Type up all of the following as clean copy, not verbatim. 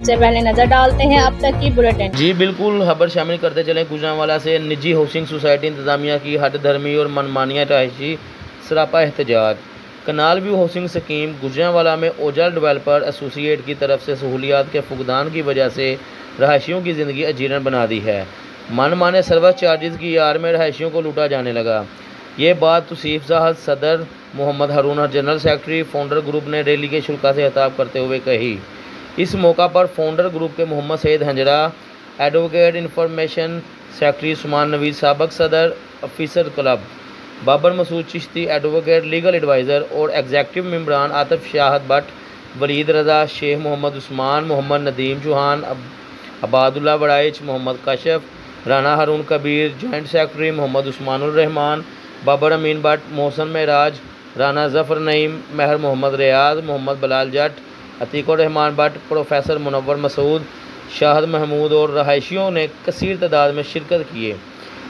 से पहले नजर डालते हैं अब तक की बुलेटिन। जी बिल्कुल, खबर शामिल करते चलें। गुजरांवाला से निजी हाउसिंग सोसाइटी इंतजामिया की हद धर्मी और मनमानिया रहायशी सरापा एहतजाज। कनाल व्यू हाउसिंग स्कीम गुजरांवाला में ओजल डेवलपर एसोसिएट की तरफ से सहूलियात के फुकदान की वजह से रहायशियों की ज़िंदगी अजीरन बना दी है। मनमाने सर्विस चार्जेस की आड़ में रहायशियों को लूटा जाने लगा। ये बात तौसीफ ज़ाहद सदर मोहम्मद हारून और जनरल सेक्रेटरी फाउंडर ग्रुप ने रैली के शुल्का से खिताब करते हुए कही। इस मौका पर फाउंडर ग्रुप के Mohammad Saeed Hanjra, advocate information secretary Usman Naveed, साबक सदर officer club Babar Masood Chishti, advocate legal adviser और एग्जेक्टिव मेम्बरान Atif Shahid Bhatt, Waleed Raza, Sheikh Mohammad Usman, Mohammad Nadeem Chauhan, Abdullah Baraich, Mohammad Kashaf, Rana Haroon Kabir, joint secretary Mohammad Usmanur Rehman, Babar Amin Bhatt, Mohsin Mehraj, Rana Zafar Naeem, Mehar Mohammad Riaz, Mohammad Bilal Jat, Atiqur Rehman Bhatt, professor Munawwar Masood, Shahid Mahmood और रहायशियों ने कसीर तादाद में शिरकत किए।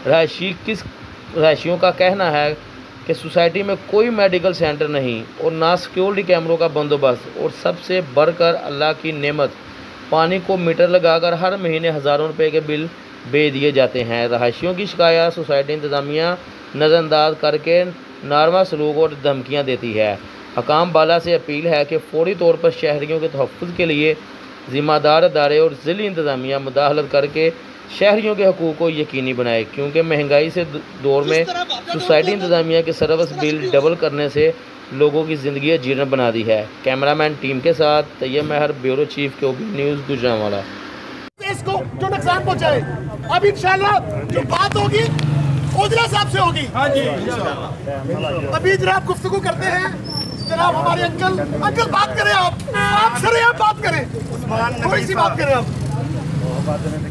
रहायशियों का कहना है कि सोसाइटी में कोई मेडिकल सेंटर नहीं और ना सिक्योरिटी कैमरों का बंदोबस्त, और सबसे बढ़कर अल्लाह की नेमत पानी को मीटर लगाकर हर महीने हज़ारों रुपए के बिल भेज दिए जाते हैं। रहायशियों की शिकायत सोसाइटी इंतज़ामिया नज़रअंदाज करके नारमा सलूक और धमकियाँ देती है। हकाम बाला से अपील है कि फौरी तौर पर शहरियों के तहफ़्फ़ुज़ के लिए ज़िम्मेदार अदारे और ज़िली इंतज़ामिया मुदाखलत करके शहरियों के हकूक़ को यकीनी बनाए, क्योंकि महंगाई से दौर में सोसाइटी इंतज़ामिया के सर्विस बिल डबल करने से लोगों की ज़िंदगी अजीरन बना दी है। कैमरामैन टीम के साथ तैयब महर, ब्यूरो चीफ केओबी न्यूज़ गुजरांवाला। इसको जो नुकसान पहुंचाए, अब इंशाल्लाह जो बात होगी ओजला साहब से होगी। हाँ जी, अभी जनाब गुफ्तगू करते हैं। जनाब हमारे अंकल बात करें, आप सरे आप बात करें, थोड़ी सी बात करें आप।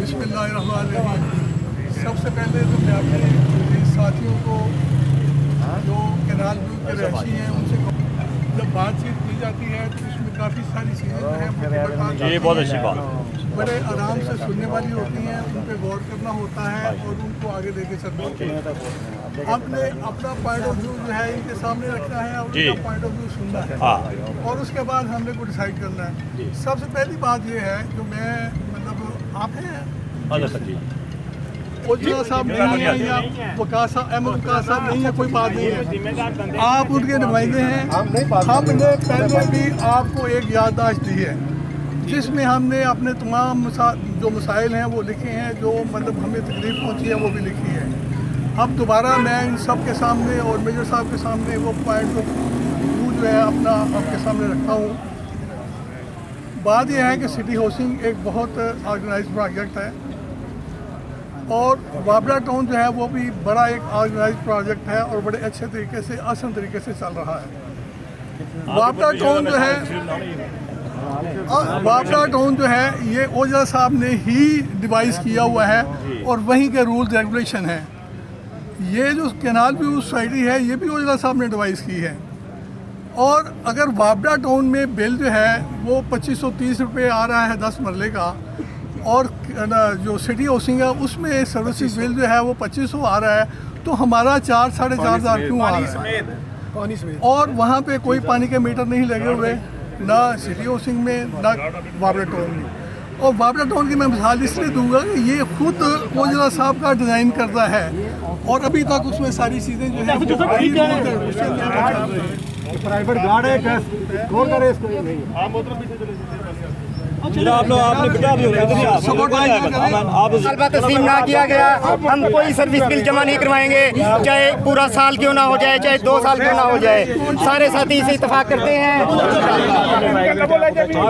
बिस्मिल्लाहिर्रहमानिर्रहीम। सबसे पहले तो मैं अपने साथियों को जो केनाल व्यू के रहायशी हैं उनसे जब बातचीत की जाती है तो इसमें काफ़ी सारी चीज़ें जो हैं, ये बहुत अच्छी बात, बड़े आराम से सुनने वाली होती हैं, उन पर गौर करना होता है और उनको आगे लेके चलना होता है। आपने अपना पॉइंट ऑफ व्यू जो है इनके सामने रखना है और उनका पॉइंट ऑफ व्यू सुनना है और उसके बाद हमने को डिसाइड करना है। सबसे पहली बात ये है जो मैं मतलब आप हैं ओजला साहब नहीं है या वकास अहमद साहब नहीं है, कोई बात नहीं है, आप उनके नुमाइंदे हैं। हमने पहले भी आपको एक याददाश्त दी है जिसमें हमने अपने तमाम जो मसाइल हैं वो लिखे हैं, जो मतलब हमें तकलीफ पहुंची है वो भी लिखी है। अब दोबारा मैं इन सब के सामने और मेजर साहब के सामने वो पॉइंट ऑफ व्यू जो है अपना आपके सामने रखता हूँ। बात यह है कि सिटी हाउसिंग एक बहुत ऑर्गेनाइज्ड प्रोजेक्ट है और वाबरा टाउन जो है वो भी बड़ा एक ऑर्गेनाइज्ड प्रोजेक्ट है और बड़े अच्छे तरीके से आसान तरीके से चल रहा है। वाबरा टाउन जो है ये ओजला साहब ने ही डिवाइस किया हुआ है और वहीं के रूल्स रेगुलेशन हैं। ये जो केनाल व्यू सोसाइटी है ये भी ओजला साहब ने डिवाइस की है और अगर वाबरा टाउन में बिल जो है वो 2530 रुपये आ रहा है 10 मरले का और जो सिटी हाउसिंग है उसमें सर्विस बिल जो है वो 2500 आ रहा है, तो हमारा 4-4.5 क्यों आ रहा है? और वहाँ पे कोई पानी के मीटर नहीं लगे हुए, ना सिटी हाउसिंग में ना वाबरा टाउन में। और वाबरा टाउन की मैं मिसाल इसलिए दूंगा कि ये खुद ओजला साहब का डिज़ाइन करता है और अभी तक उसमें सारी चीज़ें जो है प्राइवेट गार्ड है, कौन करे इसको? तस्लीम ना किया गया, हम कोई सर्विस बिल जमा नहीं करवाएंगे, चाहे पूरा साल क्यों ना हो जाए, चाहे 2 साल क्यों ना हो जाए। सारे साथी इसे इत्तेफाक करते हैं,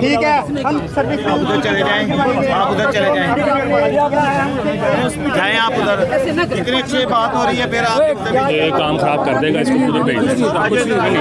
ठीक है। हम सर्विस आप उधर चले जाएं, आप उधर चले जाएं, आप उधर इतनी अच्छी बात हो रही है, फिर आप ये काम खराब कर देगा, इसको उधर भेज आपको बेस्ट फ्रेंड